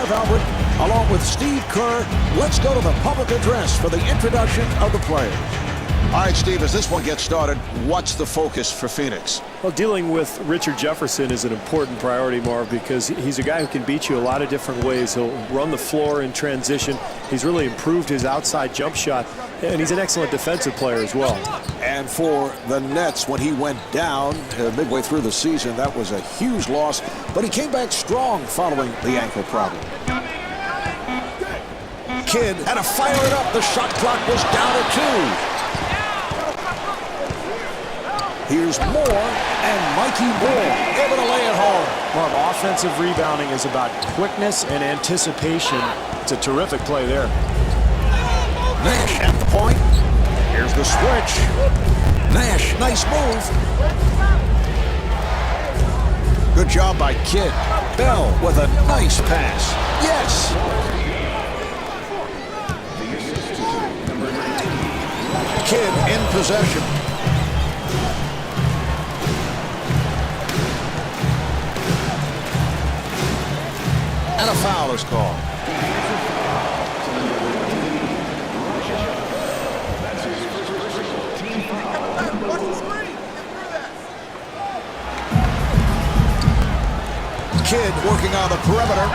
Marv Albert, along with Steve Kerr, let's go to the public address for the introduction of the players. All right, Steve, as this one gets started, what's the focus for Phoenix? Well, dealing with Richard Jefferson is an important priority, Marv, because he's a guy who can beat you a lot of different ways. He'll run the floor in transition. He's really improved his outside jump shot, and he's an excellent defensive player as well. And for the Nets, when he went down midway through the season, that was a huge loss, but he came back strong following the ankle problem. Kidd had to fire it up. The shot clock was down to 2. Here's Moore, and Mikey Moore able to lay it home. Marv, offensive rebounding is about quickness and anticipation. It's a terrific play there. Nash at the point. Here's the switch. Nash, nice move. Good job by Kidd. Bell with a nice pass. Yes. Kidd in possession. And a foul is called. Kidd working on the perimeter.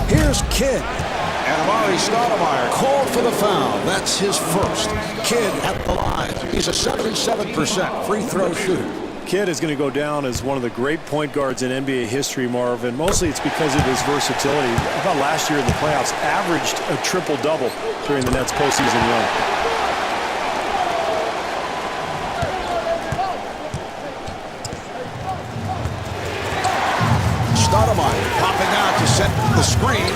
Here's Kidd. And Amari Stoudemire called for the foul. That's his first. Kidd at the line. He's a 77% free throw shooter. Kidd is going to go down as one of the great point guards in NBA history, Marv, and mostly it's because of his versatility. About last year in the playoffs, averaged a triple-double during the Nets' postseason run. Stoudemire popping out to set the screen.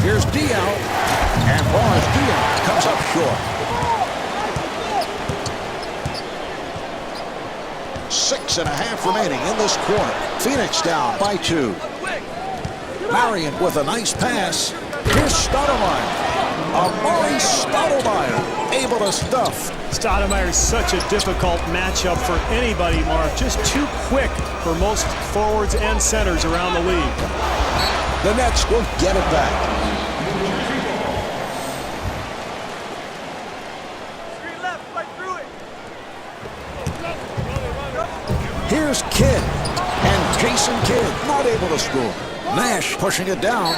Here's Diaw, and Boris Diaw comes up short. 6.5 remaining in this quarter. Phoenix down by 2. Marion with a nice pass. Here's Stoudemire. Amari Stoudemire able to stuff. Stoudemire is such a difficult matchup for anybody, Marv. Just too quick for most forwards and centers around the league. The Nets will get it back. Here's Kidd, and Jason Kidd not able to score. Nash pushing it down.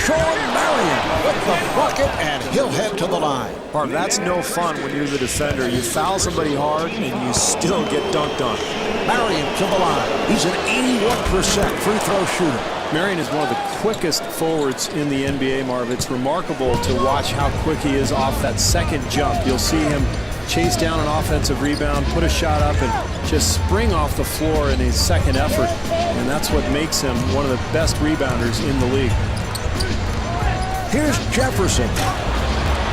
Sean Marion with the bucket, and he'll head to the line. Marv, that's no fun when you're the defender. You foul somebody hard, and you still get dunked on. Marion to the line. He's an 81% free throw shooter. Marion is one of the quickest forwards in the NBA, Marv. It's remarkable to watch how quick he is off that second jump. You'll see him chase down an offensive rebound, put a shot up, and just spring off the floor in his second effort. And that's what makes him one of the best rebounders in the league. Here's Jefferson.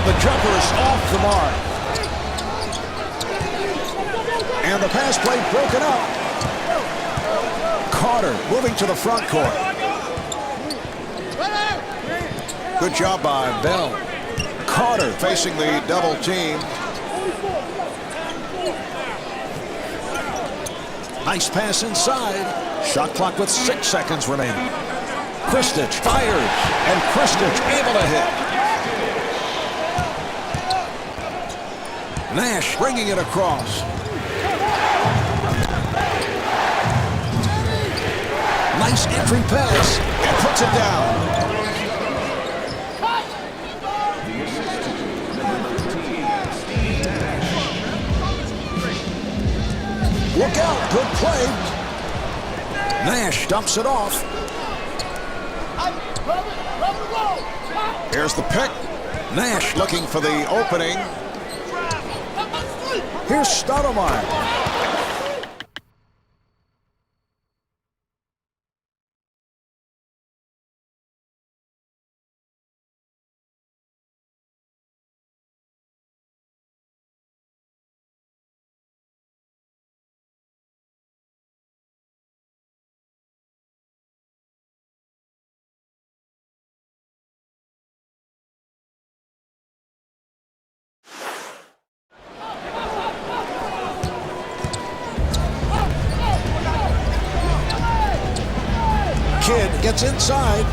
The jumper is off the mark. And the pass play broken up. Carter moving to the front court. Good job by Bell. Carter facing the double team. Nice pass inside. Shot clock with 6 seconds remaining. Kristich fires, and Kristich able to hit. Nash bringing it across. Nice entry pass, and puts it down. Look out, good play. Nash dumps it off. Here's the pick. Nash looking for the opening. Here's Stoudemire. Kidd gets inside.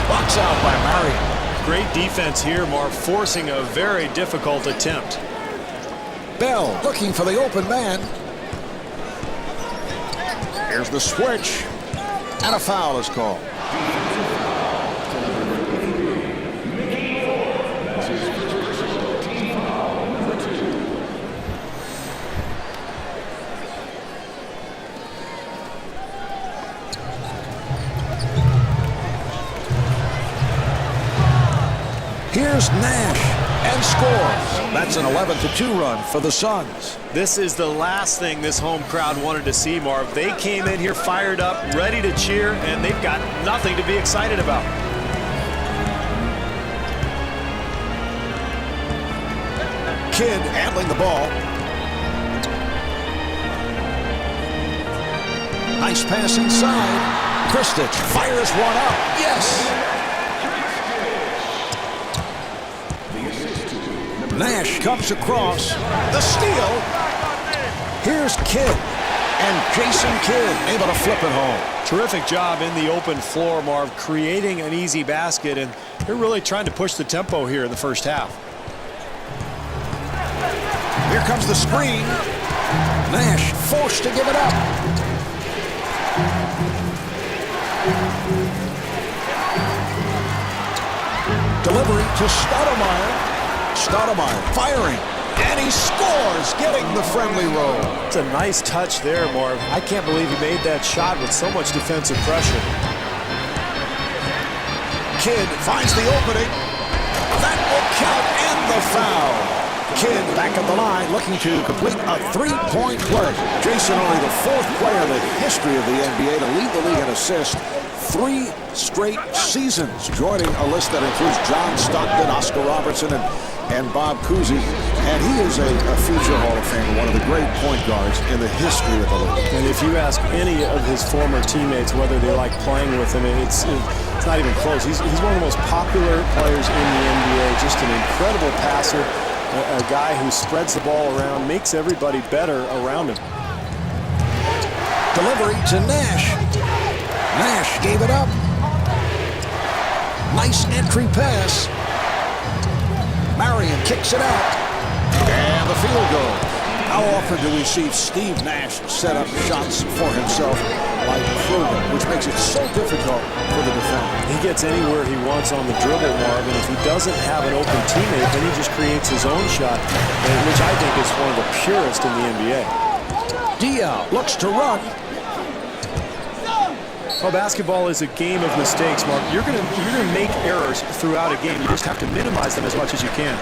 Box out by Marion. Great defense here, Marv, forcing a very difficult attempt. Bell looking for the open man. Here's the switch. And a foul is called. Here's Nash and scores. That's an 11-2 run for the Suns. This is the last thing this home crowd wanted to see, Marv. They came in here fired up, ready to cheer, and they've got nothing to be excited about. Kidd handling the ball. Nice pass inside. Kristich fires one up. Yes! Nash comes across. The steal. Here's Kidd. And Jason Kidd able to flip it home. Terrific job in the open floor, Marv, creating an easy basket, and they're really trying to push the tempo here in the first half. Here comes the screen. Nash forced to give it up. Delivery to Stoudemire. Stoudemire firing, and he scores, getting the friendly roll. It's a nice touch there, Marv. I can't believe he made that shot with so much defensive pressure. Kidd finds the opening. That will count, and the foul. Kidd back at the line, looking to complete a three-point play. Jason, only the fourth player in the history of the NBA to lead the league in assists 3 straight seasons, joining a list that includes John Stockton, Oscar Robertson, and Bob Cousy. And he is a future Hall of Famer, one of the great point guards in the history of the league. And if you ask any of his former teammates whether they like playing with him, it's not even close. He's one of the most popular players in the NBA, just an incredible passer, a guy who spreads the ball around, makes everybody better around him. Delivery to Nash. Nash gave it up. Nice entry pass. Marion kicks it out. And the field goal. How often do we see Steve Nash set up shots for himself like Kruger, which makes it so difficult for the defender? He gets anywhere he wants on the dribble, Marv, and if he doesn't have an open teammate, then he just creates his own shot, which I think is one of the purest in the NBA. Diaw looks to run. Well, basketball is a game of mistakes, Mark. You're gonna make errors throughout a game. You just have to minimize them as much as you can.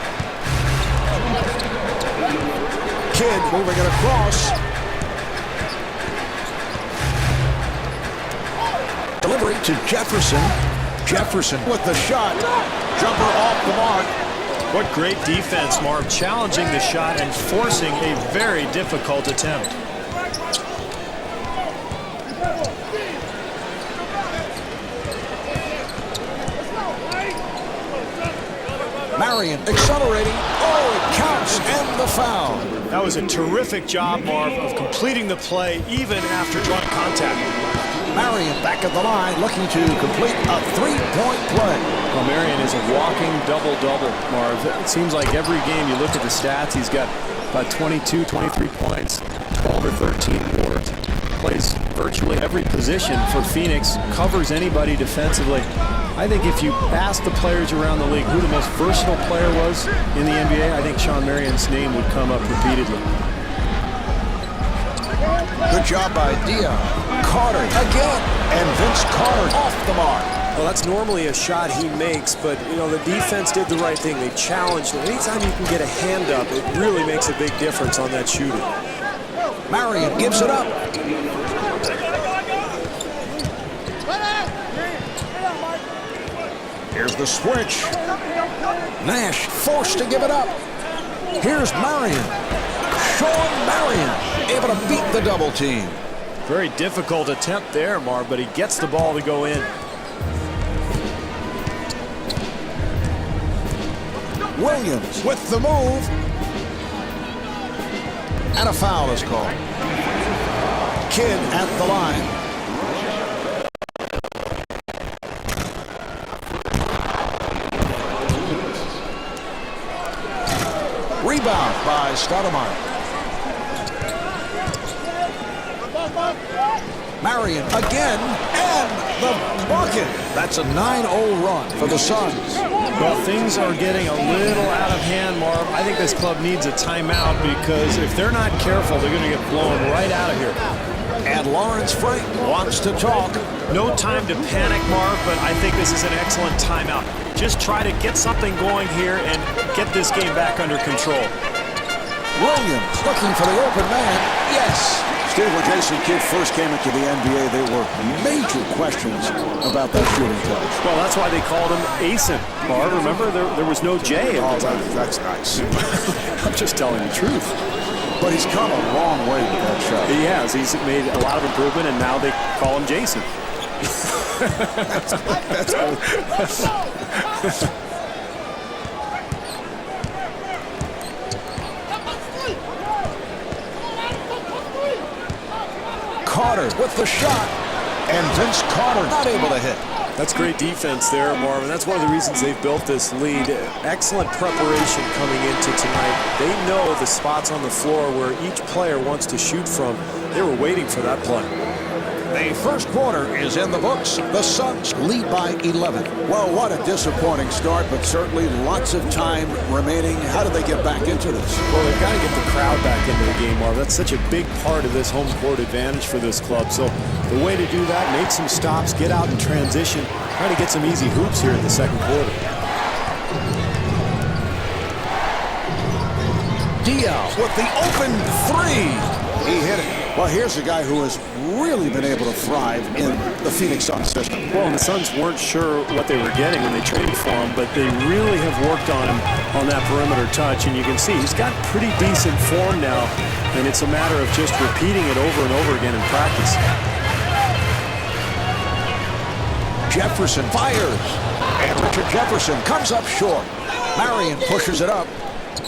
Kidd moving it across. Delivery to Jefferson. Jefferson with the shot. Jumper off the mark. What great defense, Marv, challenging the shot and forcing a very difficult attempt. Marion accelerating. Oh, it counts, and the foul. That was a terrific job, Marv, of completing the play even after drawing contact. Marion back at the line, looking to complete a three-point play. Well, Marion is a walking double-double, Marv. It seems like every game you look at the stats, he's got about 22, 23 points, 12 or 13 boards. Plays virtually every position for Phoenix, covers anybody defensively. I think if you ask the players around the league who the most versatile player was in the NBA, I think Shawn Marion's name would come up repeatedly. Good job by Diaw. Carter again, and Vince Carter off the mark. Well, that's normally a shot he makes, but, you know, the defense did the right thing. They challenged him. Anytime you can get a hand up, it really makes a big difference on that shooter. Marion gives it up. Here's the switch. Nash forced to give it up. Here's Marion. Shawn Marion able to beat the double team. Very difficult attempt there, Marv, but he gets the ball to go in. Williams with the move. And a foul is called. Kidd at the line. Rebound by Stoudemire. Marion again, and the bucket. That's a 9-0 run for the Suns. Well, things are getting a little out of hand, Marv. I think this club needs a timeout because if they're not careful, they're going to get blown right out of here. And Lawrence Frank wants to talk. No time to panic, Marv, but I think this is an excellent timeout. Just try to get something going here and get this game back under control. Williams looking for the open man. Yes. Steve, when Jason Kidd first came into the NBA, there were major questions about that shooting touch. Well, that's why they called him Asen. Marv, remember, there was no J. Oh, that's nice. I'm just telling the truth. But he's come a long way with that shot. He has. He's made a lot of improvement, and now they call him Jason. Carter with the shot, and Vince Carter not able to hit. That's great defense there, Marvin. That's one of the reasons they've built this lead. Excellent preparation coming into tonight. They know the spots on the floor where each player wants to shoot from. They were waiting for that play. The first quarter is in the books. The Suns lead by 11. Well, what a disappointing start, but certainly lots of time remaining. How do they get back into this? Well, they've got to get the crowd back into the game, Marv. That's such a big part of this home court advantage for this club. So the way to do that, make some stops, get out and transition, try to get some easy hoops here in the second quarter. Diaz with the open three. He hit it. Well, here's a guy who has really been able to thrive in the Phoenix Suns system. Well, and the Suns weren't sure what they were getting when they traded for him, but they really have worked on him on that perimeter touch, and you can see he's got pretty decent form now, and it's a matter of just repeating it over and over again in practice. Jefferson fires, and Richard Jefferson comes up short. Marion pushes it up.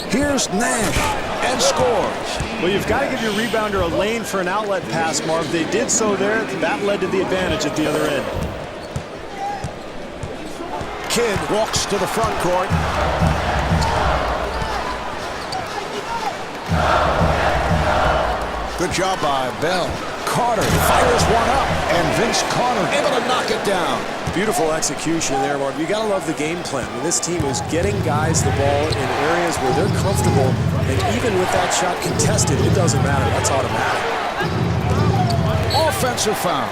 Here's Nash, and scores. Well, you've got to give your rebounder a lane for an outlet pass, Marv. They did so there. That led to the advantage at the other end. Kidd walks to the front court. Good job by Bell. Carter fires one up, and Vince Carter able to knock it down. Beautiful execution there, Marv. You got to love the game plan. I mean, this team is getting guys the ball in areas where they're comfortable, and even with that shot contested, it doesn't matter. That's automatic. Offensive foul.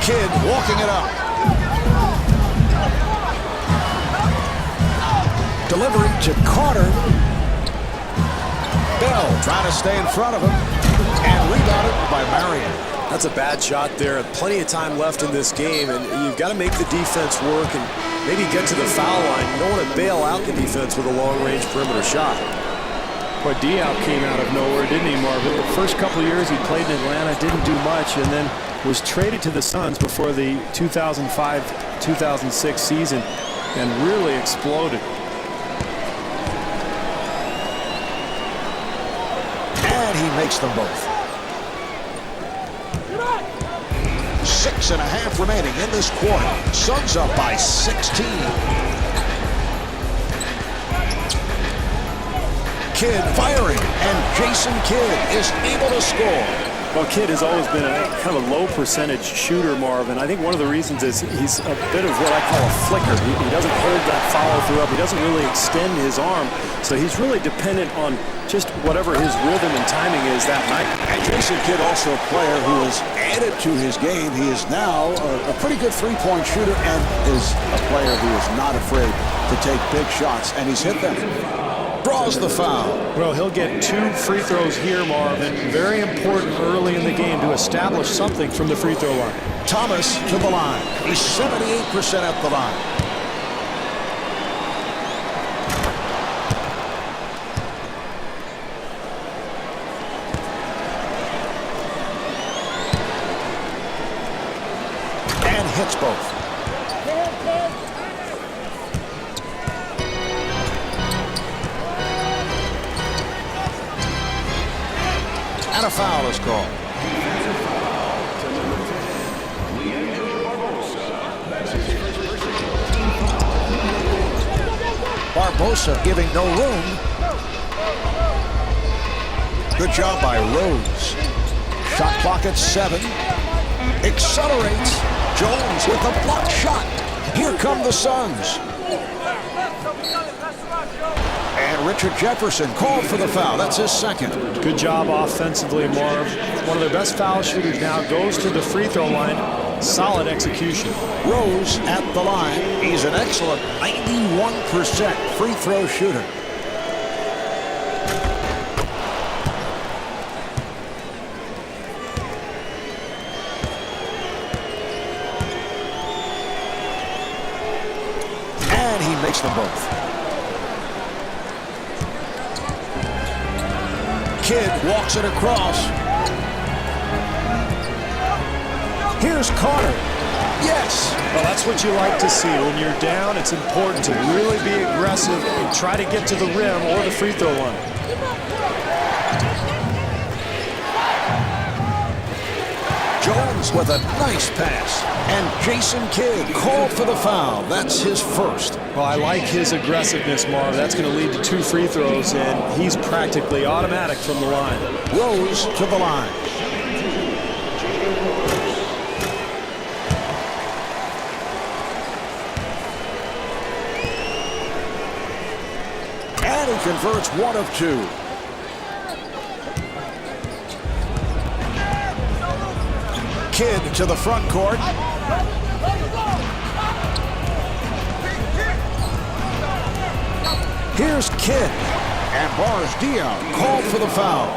Kidd walking it up. Delivery to Carter. Bell trying to stay in front of him, and rebounded by Marion. That's a bad shot there. Plenty of time left in this game, and you've got to make the defense work and maybe get to the foul line. You don't want to bail out the defense with a long-range perimeter shot. Boy, Diop came out of nowhere, didn't he, Marvin? The first couple years he played in Atlanta, didn't do much, and then was traded to the Suns before the 2005-2006 season and really exploded. And he makes them both. 6.5 remaining in this quarter. Suns up by 16. Kidd firing, and Jason Kidd is able to score. Well, Kidd has always been a kind of a low percentage shooter, Marvin. I think one of the reasons is he's a bit of what I call a flicker. He doesn't hold that follow through up. He doesn't really extend his arm. So he's really dependent on just whatever his rhythm and timing is that night. And Jason Kidd, also a player who has added to his game. He is now a pretty good three-point shooter and is a player who is not afraid to take big shots, and he's hit them. Draws the foul. Well, he'll get 2 free throws here, Marvin. Very important early in the game to establish something from the free throw line. Thomas to the line. He's 78% at the line. And hits both. And a foul is called. Barbosa giving no room. Good job by Rose. Shot clock at 7. Accelerates. Jones with a blocked shot. Here come the Suns. And Richard Jefferson called for the foul. That's his second. Good job offensively, Marv. One of their best foul shooters now goes to the free throw line. Solid execution. Rose at the line. He's an excellent 91% free throw shooter. And he makes them both. Kidd walks it across. Here's Carter. Yes. Well, that's what you like to see. When you're down, it's important to really be aggressive and try to get to the rim or the free throw line. Jones with a nice pass. And Jason Kidd called for the foul. That's his first. Well, I like his aggressiveness, Marv. That's going to lead to 2 free throws, and he's practically automatic from the line. Rose to the line. And he converts 1 of 2. Kidd to the front court. Here's Kidd. And bars Diop called for the foul.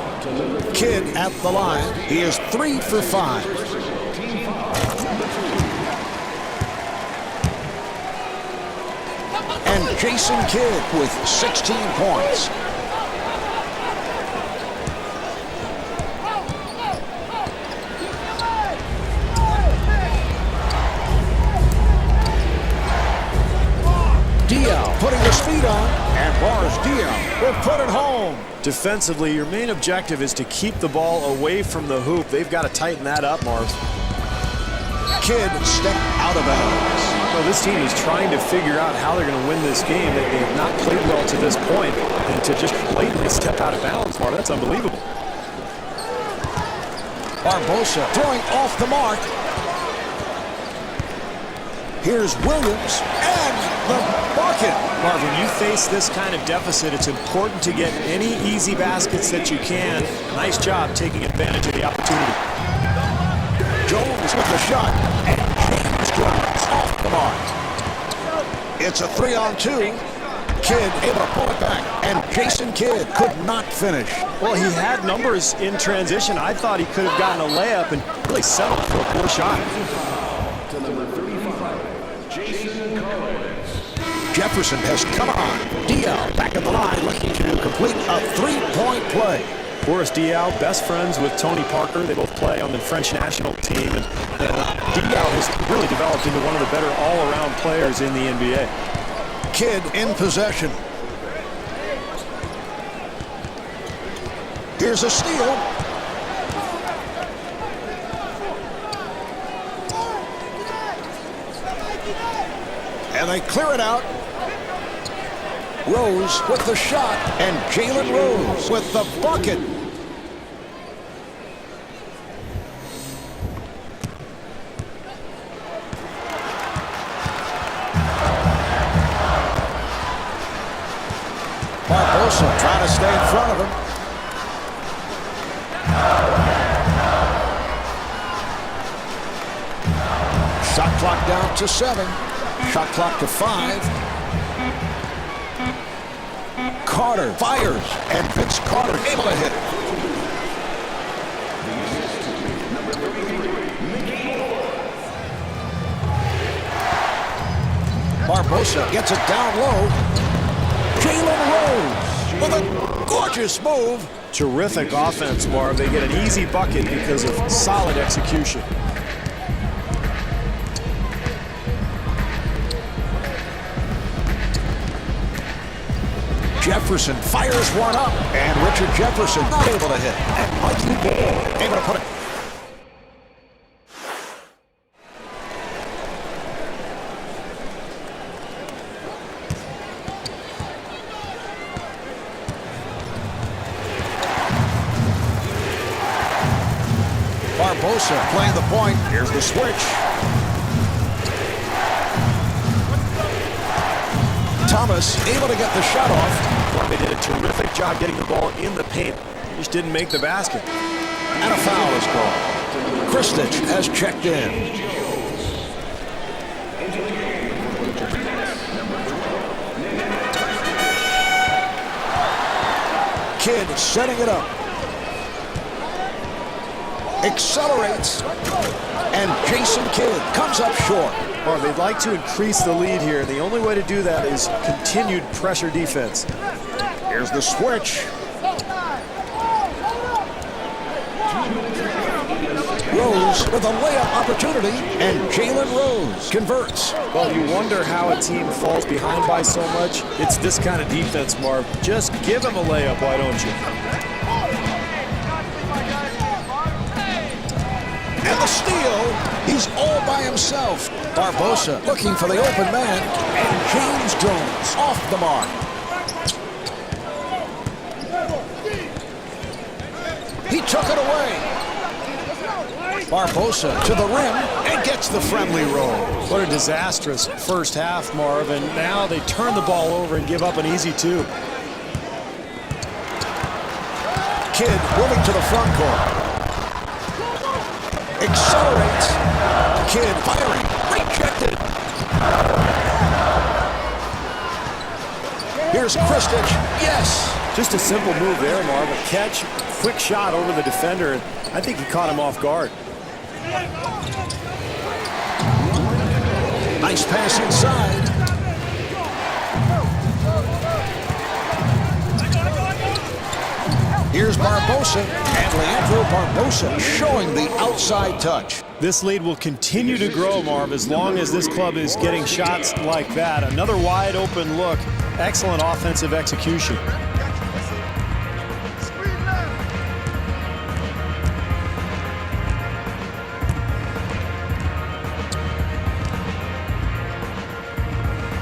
Kidd at the line. He is 3 for 5. And Jason Kidd with 16 points. Diop putting the speed on, and bars Diop will put it home. Defensively, your main objective is to keep the ball away from the hoop. They've got to tighten that up, Marv. Kidd stepped out of bounds. Well, this team is trying to figure out how they're going to win this game. They have not played well to this point, and to just blatantly step out of bounds, Marv, that's unbelievable. Barbosa throwing off the mark. Here's Williams, and the bucket. Marv, when you face this kind of deficit, it's important to get any easy baskets that you can. Nice job taking advantage of the opportunity. Jones with the shot, and James Jones off the mark. It's a 3-on-2. Kidd able to pull it back, and Jason Kidd could not finish. Well, he had numbers in transition. I thought he could have gotten a layup and really settled for a poor shot. Jefferson has come on. Diop back at the line looking to complete a three-point play. Boris Diaw, best friends with Tony Parker. They both play on the French national team. And Diaw has really developed into one of the better all-around players in the NBA. Kidd in possession. Here's a steal. And they clear it out. Rose with the shot, and Jalen Rose with the bucket. Barbosa trying to stay in front of him. Shot clock down to 7. Shot clock to 5. Carter fires, and Vince Carter able to hit it. Barbosa gets it down low. Jalen Rose with a gorgeous move. Terrific offense, Marv. They get an easy bucket because of solid execution. Jefferson fires one up, and Richard Jefferson not able to hit. And Mikey Moore able to put it. Barbosa playing the point. Here's the switch. Thomas able to get the shot off. Well, they did a terrific job getting the ball in the paint. They just didn't make the basket. And a foul is called. Kristich has checked in. Kidd setting it up. Accelerates. And Jason Kidd comes up short. Well, they'd like to increase the lead here. The only way to do that is continued pressure defense. Here's the switch. Rose with a layup opportunity, and Jalen Rose converts. Well, you wonder how a team falls behind by so much. It's this kind of defense, Marv. Just give him a layup, why don't you? And the steal, he's all by himself. Barbosa looking for the open man, and James Jones off the mark. He took it away. Barbosa to the rim and gets the friendly roll. What a disastrous first half, Marv, and now they turn the ball over and give up an easy 2. Kidd moving to the front court. Accelerates. Kidd firing. Rejected. Here's Kristich. Yes. Just a simple move there, Marv. A catch, quick shot over the defender. I think he caught him off guard. Nice pass inside. Here's Barbosa, and Leandro Barbosa showing the outside touch. This lead will continue to grow, Marv, as long as this club is getting shots like that. Another wide open look. Excellent offensive execution.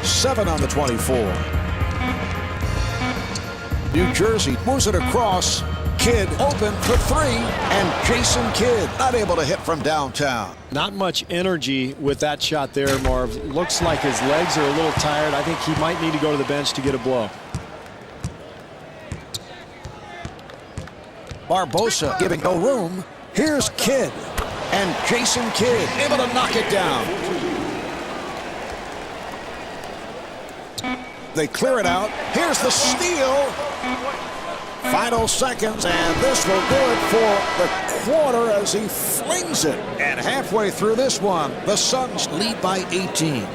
Seven on the 24. New Jersey moves it across. Kidd open for 3, and Jason Kidd not able to hit from downtown. Not much energy with that shot there, Marv. Looks like his legs are a little tired. I think he might need to go to the bench to get a blow. Barbosa giving no room. Here's Kidd, and Jason Kidd able to knock it down. They clear it out. Here's the steal. Final seconds, and this will do it for the quarter as he flings it. And halfway through this one, the Suns lead by 18.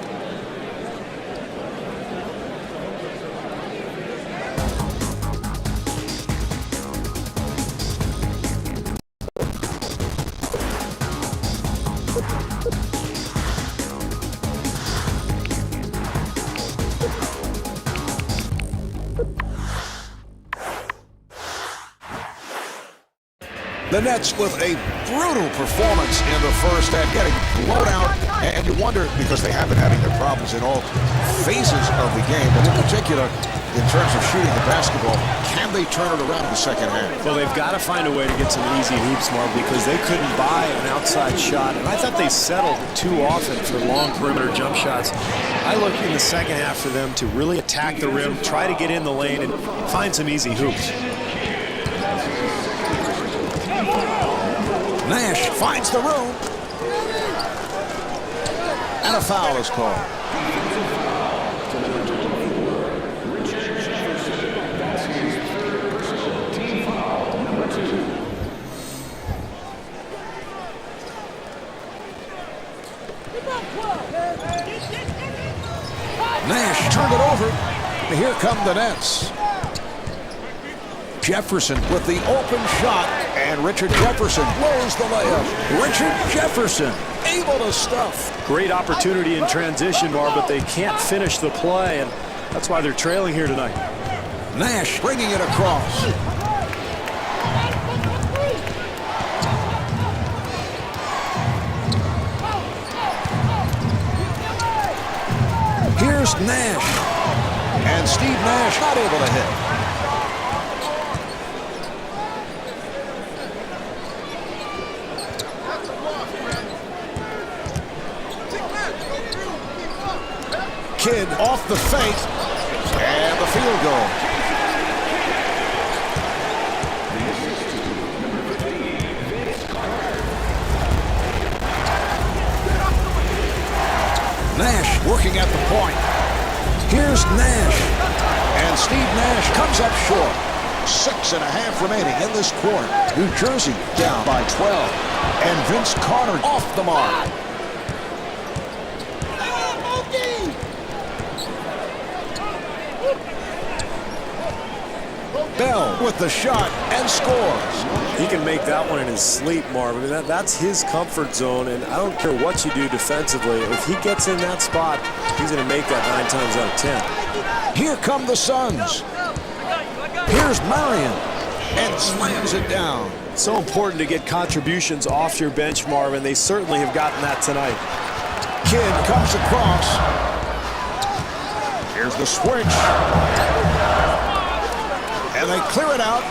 The Nets with a brutal performance in the first half, getting blown out, and you wonder, because they have been having their problems in all phases of the game, but in particular, in terms of shooting the basketball, can they turn it around in the second half? Well, they've got to find a way to get some easy hoops, Marv, because they couldn't buy an outside shot, and I thought they settled too often for long perimeter jump shots. I look in the second half for them to really attack the rim, try to get in the lane, and find some easy hoops. Nash finds the room. And a foul is called. Nash turned it over. Here come the Nets. Jefferson with the open shot, and Richard Jefferson blows the layup. Richard Jefferson able to stuff. Great opportunity in transition, Marv, but they can't finish the play, and that's why they're trailing here tonight. Nash bringing it across. Here's Nash, and Steve Nash not able to hit. Kidd off the fake, and the field goal. Nash working at the point. Here's Nash, and Steve Nash comes up short. 6.5 remaining in this quarter. New Jersey down by 12, and Vince Carter off the mark. Bell with the shot and scores. He can make that one in his sleep, Marv. I mean, that's his comfort zone, and I don't care what you do defensively. If he gets in that spot, he's going to make that 9 times out of 10. Here come the Suns. Here's Marion, and slams it down. It's so important to get contributions off your bench, Marv, and they certainly have gotten that tonight. Kidd comes across. Here's the switch. And they clear it out.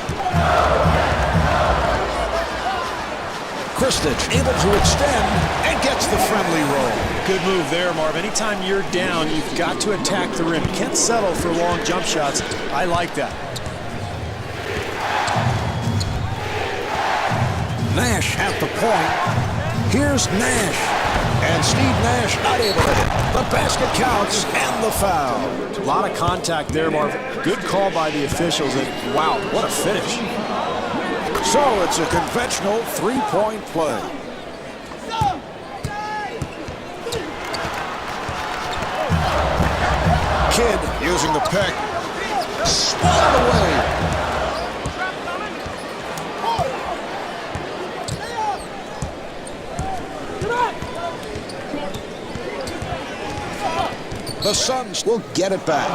Kristich able to extend and gets the friendly roll. Good move there, Marv. Anytime you're down, you've got to attack the rim. You can't settle for long jump shots. I like that. Nash at the point. Here's Nash. And Steve Nash not able to hit. The basket counts and the foul. A lot of contact there, Marv. Good call by the officials, and wow, what a finish. So it's a conventional three-point play. Kidd using the pick. Swatted away. The Suns will get it back.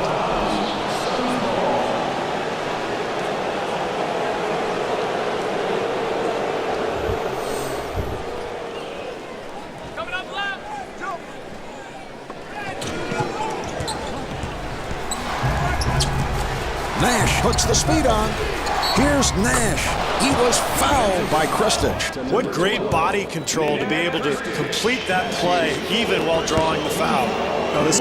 Coming up left. Jump. Nash puts the speed on. Here's Nash. He was fouled by Kristich. What great body control to be able to complete that play even while drawing the foul. Now this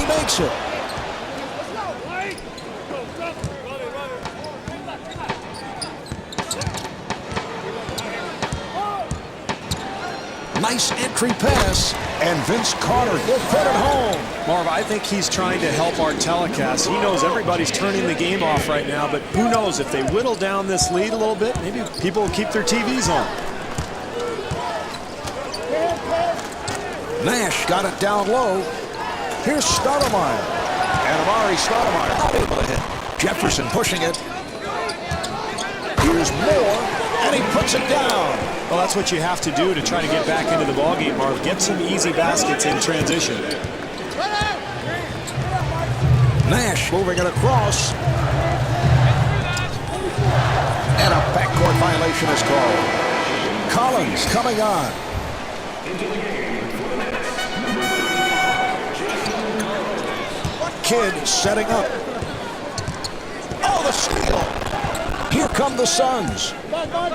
makes it. Nice entry pass, and Vince Carter will put it home. Marv, I think he's trying to help our telecast. He knows everybody's turning the game off right now, but who knows, if they whittle down this lead a little bit, maybe people will keep their TVs on. Nash got it down low. Here's Stoudemire. And Amari Stoudemire not able to hit. Jefferson pushing it. Here's Moore, and he puts it down. Well, that's what you have to do to try to get back into the ballgame, Marv. Get some easy baskets in transition. Nash moving it across. And a backcourt violation is called. Collins coming on. Kidd setting up. Oh, the steal. Here come the Suns.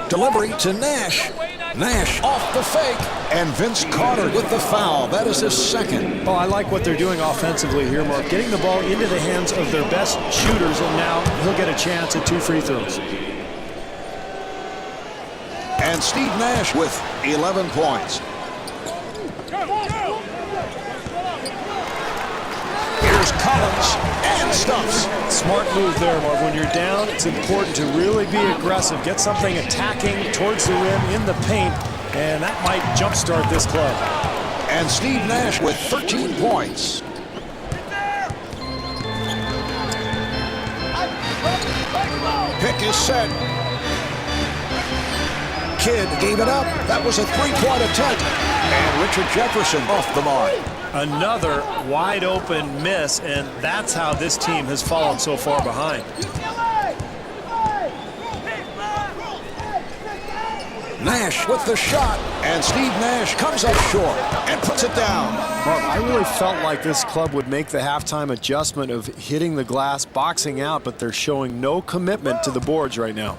Delivery to Nash. Nash off the fake. And Vince Carter with the foul. That is his second. Well, I like what they're doing offensively here, Mark. Getting the ball into the hands of their best shooters, and now he'll get a chance at 2 free throws. And Steve Nash with 11 points. Here's Collins and stuffs. Smart move there, Marv. When you're down, it's important to really be aggressive. Get something attacking towards the rim in the paint, and that might jumpstart this club. And Steve Nash with 13 points. Pick is set. Kidd gave it up. That was a three-point attempt. And Richard Jefferson off the mark. Another wide open miss, and that's how this team has fallen so far behind. Nash with the shot, and Steve Nash comes up short and puts it down. Mark, I really felt like this club would make the halftime adjustment of hitting the glass, boxing out, but they're showing no commitment to the boards right now.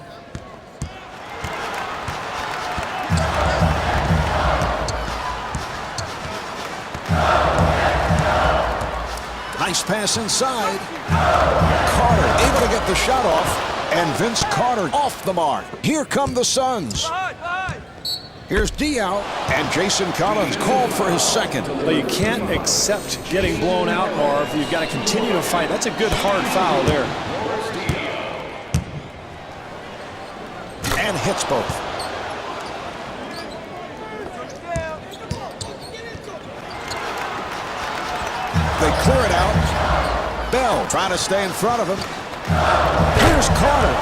Nice pass inside. Carter able to get the shot off, and Vince Carter off the mark. Here come the Suns. Here's Diaw, and Jason Collins called for his second. But you can't accept getting blown out, Marv. You've got to continue to fight. That's a good hard foul there. And hits both. They clear it out. Bell trying to stay in front of him. Here's Carter,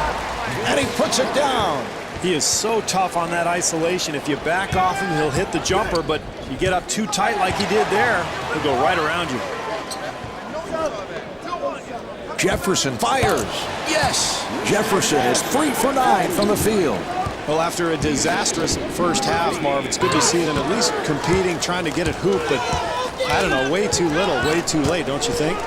and he puts it down. He is so tough on that isolation. If you back off him, he'll hit the jumper, but you get up too tight like he did there, he'll go right around you. Jefferson fires. Yes! Jefferson is 3 for 9 from the field. Well, after a disastrous first half, Marv, it's good to see them at least competing, trying to get it hooped, but I don't know, way too little, way too late, don't you think?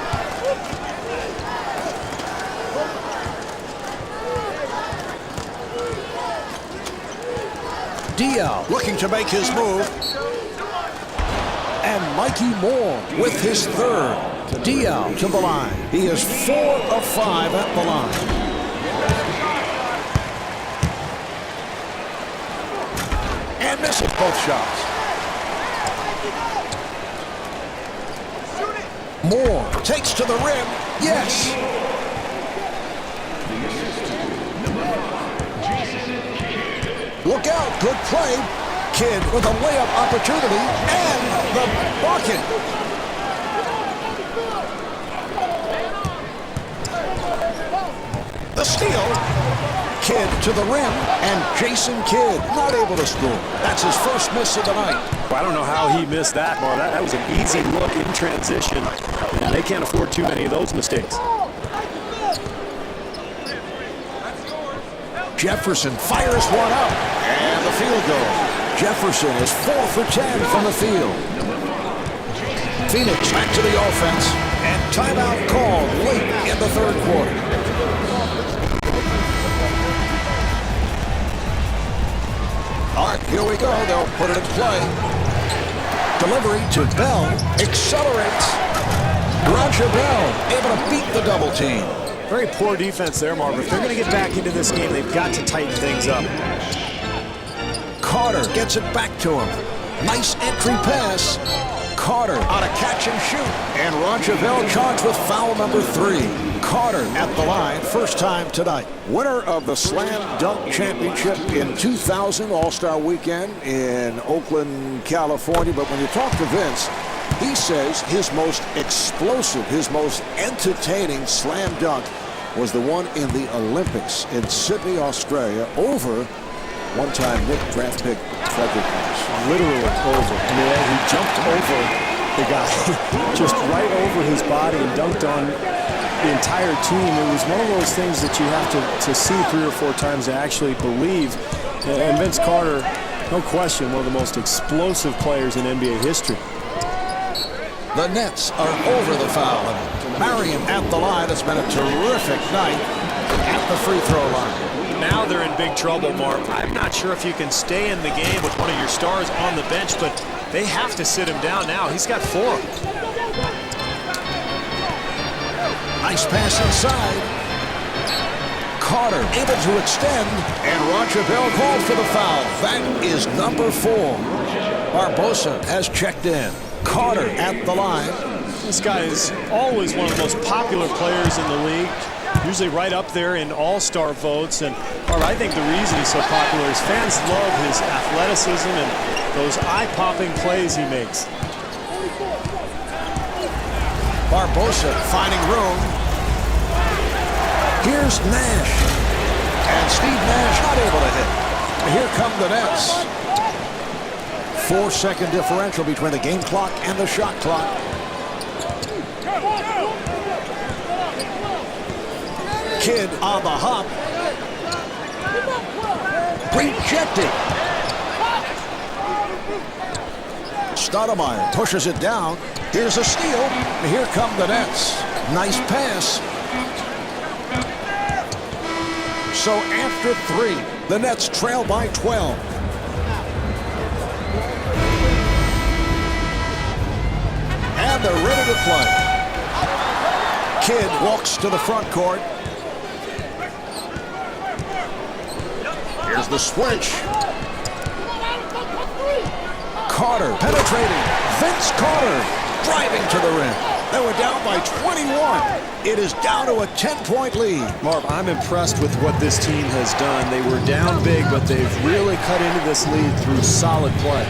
Diaw looking to make his move. And Mikey Moore with his third. Diaw to the line. He is 4 of 5 at the line. And misses both shots. Moore takes to the rim. Yes. Look out, good play. Kidd with a layup opportunity and the bucket. The steal. Kidd to the rim, and Jason Kidd not able to score. That's his first miss of the night. Well, I don't know how he missed that, Marv. That was an easy look in transition. And they can't afford too many of those mistakes. Jefferson fires one up, and the field goal. Jefferson is 4 for 10 from the field. Phoenix back to the offense, and timeout called late in the third quarter. All right, here we go. They'll put it in play. Delivery to Bell. Accelerates. Roger Bell able to beat the double team. Very poor defense there, Marv. If they're going to get back into this game, they've got to tighten things up. Carter gets it back to him. Nice entry pass. Carter on a catch and shoot. And Roger Bell charged with foul number 3. Carter at the line, first time tonight. Winner of the Slam Dunk Championship in 2000 All-Star Weekend in Oakland, California. But when you talk to Vince, he says his most explosive, his most entertaining slam dunk was the one in the Olympics in Sydney, Australia, over one-time Knick draft pick Frederick Marsh. Literally over. I mean, he jumped over the guy, just right over his body and dunked on the entire team. It was one of those things that you have to see 3 or 4 times to actually believe. And Vince Carter, no question, one of the most explosive players in NBA history. The Nets are over the foul line. Marion at the line. It's been a terrific night at the free throw line. Now they're in big trouble, Mark. I'm not sure if you can stay in the game with one of your stars on the bench, but they have to sit him down now. He's got 4. Nice pass inside. Carter able to extend, and Roger Bell called for the foul. That is number 4. Barbosa has checked in. Carter at the line. This guy is always one of the most popular players in the league, usually right up there in all-star votes. And I think the reason he's so popular is fans love his athleticism and those eye-popping plays he makes. Barbosa finding room. Here's Nash. And Steve Nash not able to hit. Here come the Nets. 4-second differential between the game clock and the shot clock. Kidd on the hop. Rejected. Stoudemire pushes it down. Here's a steal. Here come the Nets. Nice pass. So after 3, the Nets trail by 12. And they're ready to play. Kidd walks to the front court. Here's the switch. Carter penetrating. Vince Carter driving to the rim. They were down by 21. It is down to a 10-point lead. Marv, I'm impressed with what this team has done. They were down big, but they've really cut into this lead through solid play.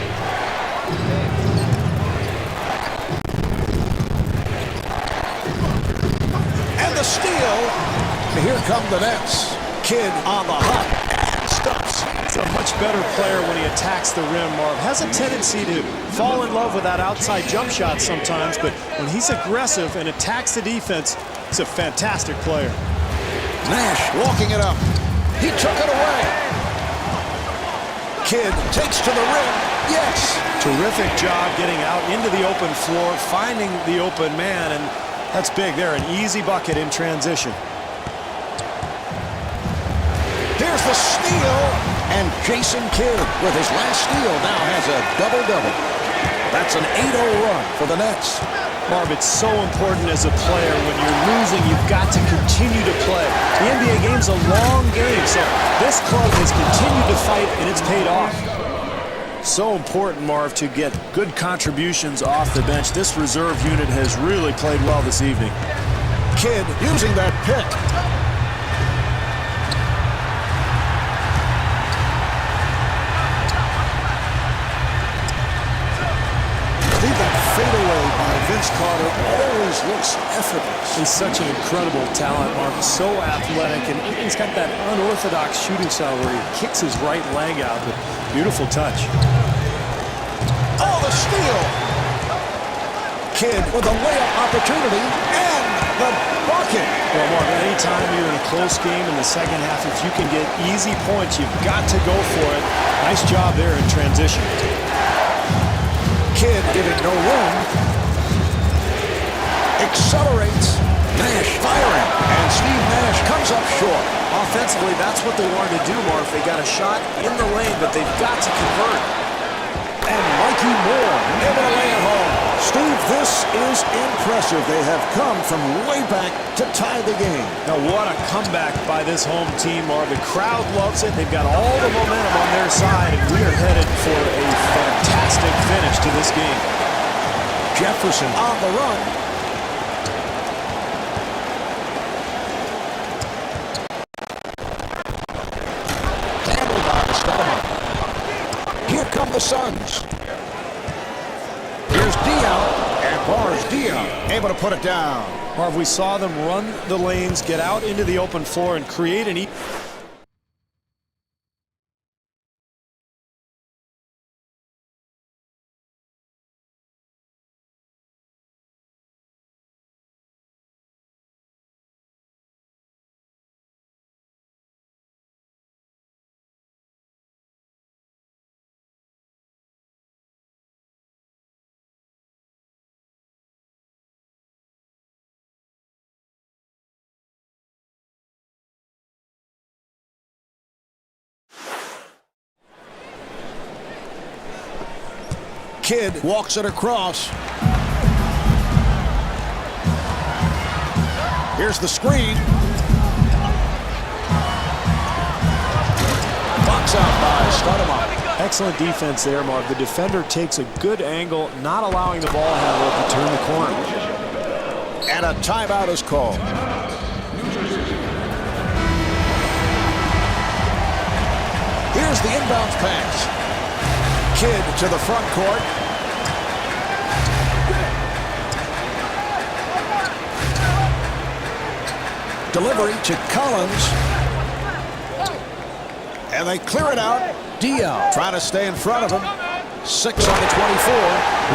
And the steal. Here come the Nets. Kidd on the hop. Stops. He's a much better player when he attacks the rim, Marv. Has a tendency to fall in love with that outside jump shot sometimes, but when he's aggressive and attacks the defense, he's a fantastic player. Nash walking it up. He took it away. Kidd takes to the rim. Yes. Terrific job getting out into the open floor, finding the open man, and that's big there. An easy bucket in transition. Here's the steal, and Jason Kidd with his last steal now has a double-double. That's an 8-0 run for the Nets. Marv, it's so important as a player. When you're losing, you've got to continue to play. The NBA game's a long game, so this club has continued to fight, and it's paid off. So important, Marv, to get good contributions off the bench. This reserve unit has really played well this evening. Kidd using that pick. Fadeaway by Vince Carter always looks effortless. He's such an incredible talent, Mark. So athletic, and he's got that unorthodox shooting style where he kicks his right leg out with beautiful touch. Oh, the steal! Kidd with a layup opportunity and the bucket. Well, Mark, anytime you're in a close game in the second half, if you can get easy points, you've got to go for it. Nice job there in transition. Kidd giving no room. Accelerates. Nash firing. And Steve Nash comes up short. Offensively, that's what they wanted to do, Marv. They got a shot in the lane, but they've got to convert. And Mikey Moore able to lay it home. Steve, this is impressive. They have come from way back to tie the game. Now, what a comeback by this home team, Marv. The crowd loves it. They've got all the momentum on their side, and we are headed for a fantastic finish to this game. Jefferson on the run. Suns. Here's Dion, and bars Dion, able to put it down. Marv, we saw them run the lanes, get out into the open floor, and create an Kidd walks it across. Here's the screen. Box out by Stoudemire. excellent defense there, Marv. The defender takes a good angle, not allowing the ball handler to turn the corner. And a timeout is called. Here's the inbounds pass. Kidd to the front court. Delivery to Collins. And they clear it out. Dion trying to stay in front of him. 6 on the 24.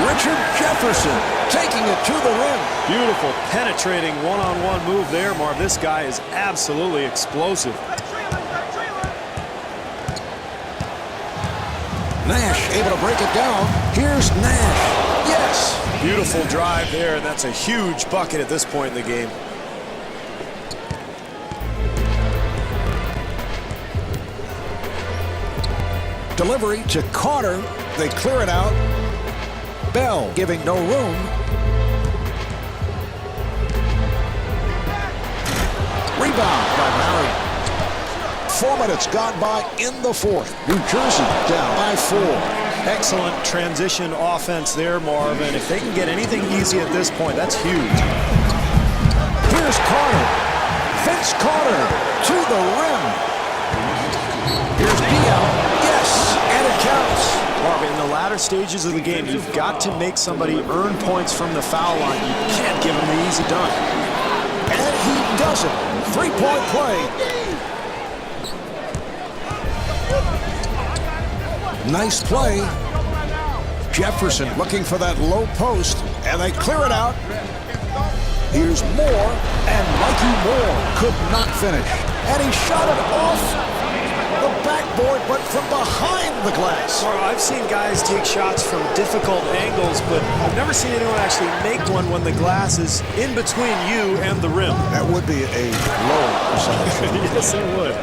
Richard Jefferson taking it to the rim. Beautiful, penetrating one-on-one move there, Marv. This guy is absolutely explosive. Nash able to break it down. Here's Nash. Yes. Beautiful drive there, and that's a huge bucket at this point in the game. Delivery to Carter. They clear it out. Bell giving no room. Rebound by Marion. 4 minutes gone by in the fourth. New Jersey down by 4. Excellent transition offense there, Marv, and if they can get anything easy at this point, that's huge. Here's Carter. Vince Carter to the rim. Here's Dion. Yes, and it counts. Marv, in the latter stages of the game, you've got to make somebody earn points from the foul line. You can't give them the easy dunk. And he does it. 3-point play. Nice play. Jefferson looking for that low post, and they clear it out. Here's Moore, and Mikey Moore could not finish. And he shot it off the backboard, but from behind the glass. Marv, I've seen guys take shots from difficult angles, but I've never seen anyone actually make one when the glass is in between you and the rim. That would be a low percentage. Yes, it would.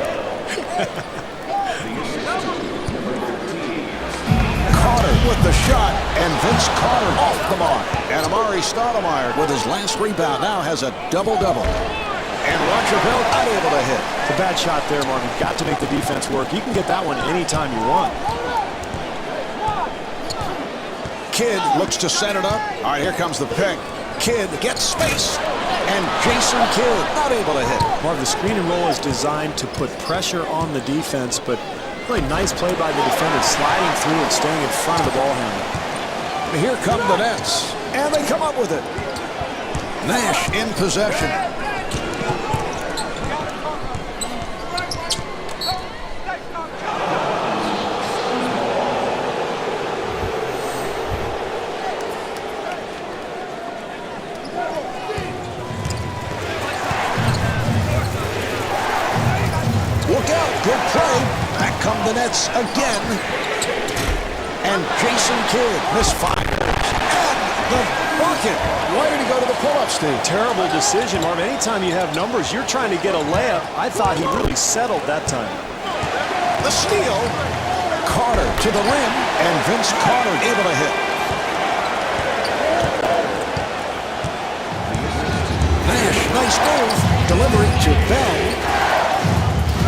With the shot, and Vince Carter off the mark. And Amari Stoudemire with his last rebound now has a double-double. And Roger Bell not able to hit. It's a bad shot there, Marv. You've got to make the defense work. You can get that one anytime you want. Kidd looks to set it up. All right, here comes the pick. Kidd gets space. And Jason Kidd not able to hit. Marv, the screen and roll is designed to put pressure on the defense, but really nice play by the defender, sliding through and staying in front of the ball handler. Here come the Nets, and they come up with it. Nash in possession. Look out, good play. Back come the Nets again. And Jason Kidd misfires. And the bucket. Why did he go to the pull-up, Steve? Terrible decision, Marv. Anytime you have numbers, you're trying to get a layup. I thought he really settled that time. The steal. Carter to the rim. And Vince Carter able to hit. Nash, nice move. Delivery to Bell.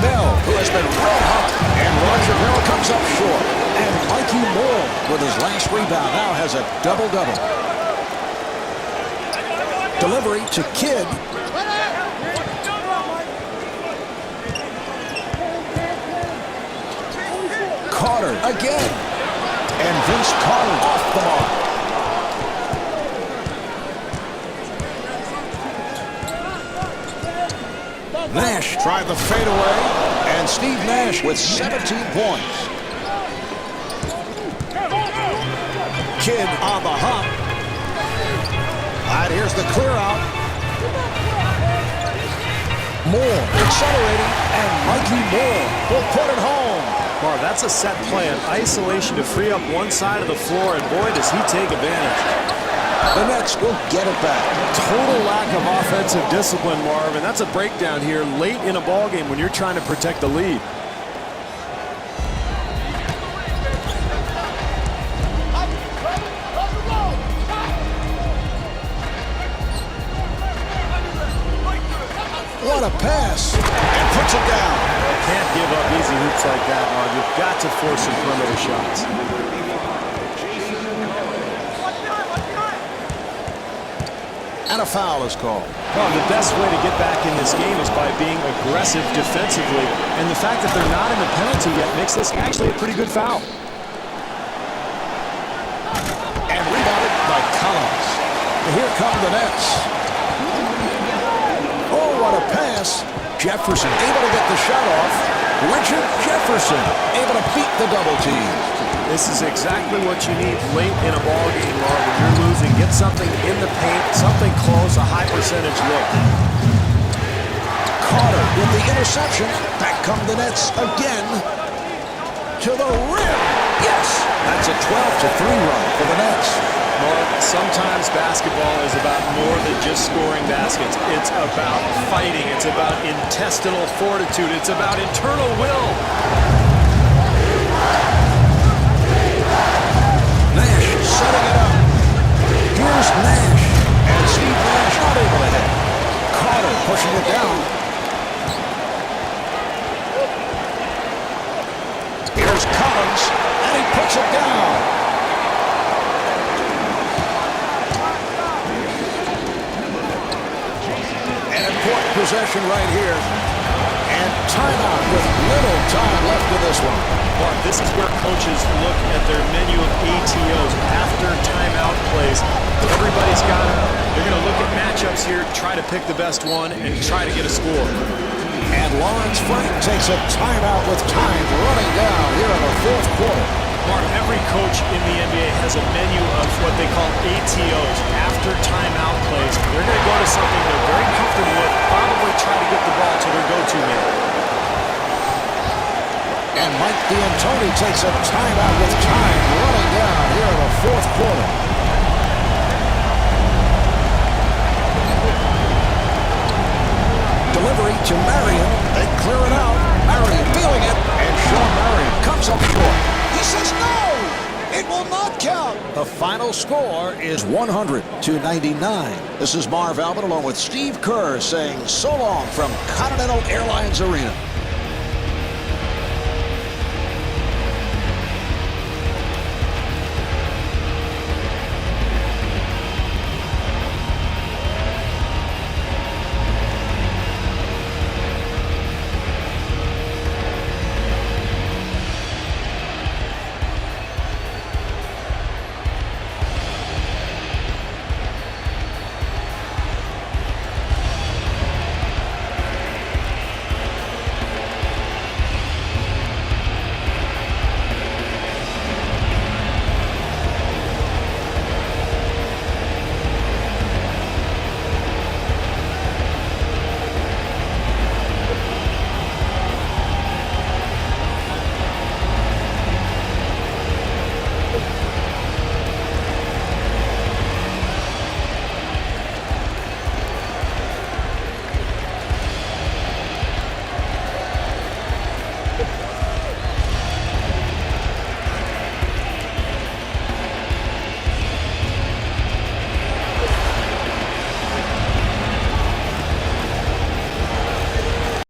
Bell, who has been red hot, and Roger Bell comes up short. And Mikey Moore, with his last rebound, now has a double-double. Delivery to Kidd. Carter again. And Vince Carter off the mark. Nash tried the fadeaway, and Steve Nash with 17 points. Kidd on the hop. And here's the clear out. Moore accelerating, and Mikey Moore will put it home. Marv, that's a set play, an isolation to free up one side of the floor, and boy, does he take advantage. The Nets will get it back. Total lack of offensive discipline, Marv, and that's a breakdown here late in a ball game when you're trying to protect the lead. What a pass, and puts it down. Can't give up easy hoops like that, Marv. You've got to force some perimeter shots. And a foul is called. Well, the best way to get back in this game is by being aggressive defensively, and the fact that they're not in the penalty yet makes this actually a pretty good foul. And rebounded by Collins. Here come the Nets. Oh, what a pass. Jefferson able to get the shot off. Richard Jefferson able to beat the double team. This is exactly what you need late in a ball game, Marv. When you're losing, get something in the paint, something close, a high percentage look. Carter with the interception. Back come the Nets again. To the rim. Yes, that's a 12-3 run for the Nets. Marv, sometimes basketball is about more than just scoring baskets. It's about fighting. It's about intestinal fortitude. It's about internal will. Nash setting it up. Here's Nash. And Steve Nash not able to hit. Carter pushing it down. Here's Collins. And he puts it down. An important possession right here. And timeout with little time left in this one. Mark, this is where coaches look at their menu of ATOs after timeout plays. Everybody's got it. They're going to look at matchups here, try to pick the best one, and try to get a score. And Lawrence Frank takes a timeout with time running down here in the fourth quarter. Mark, every coach in the NBA has a menu of what they call ATOs, after timeout plays. They're going to go to something they're very comfortable with, probably try to get the ball to their go-to man. And Mike D'Antoni takes a timeout with time running down here in the fourth quarter. Delivery to Marion. They clear it out. Marion feeling it. And Sean Marion comes up short. He says no! It will not count. The final score is 100-99. This is Marv Albin along with Steve Kerr saying so long from Continental Airlines Arena.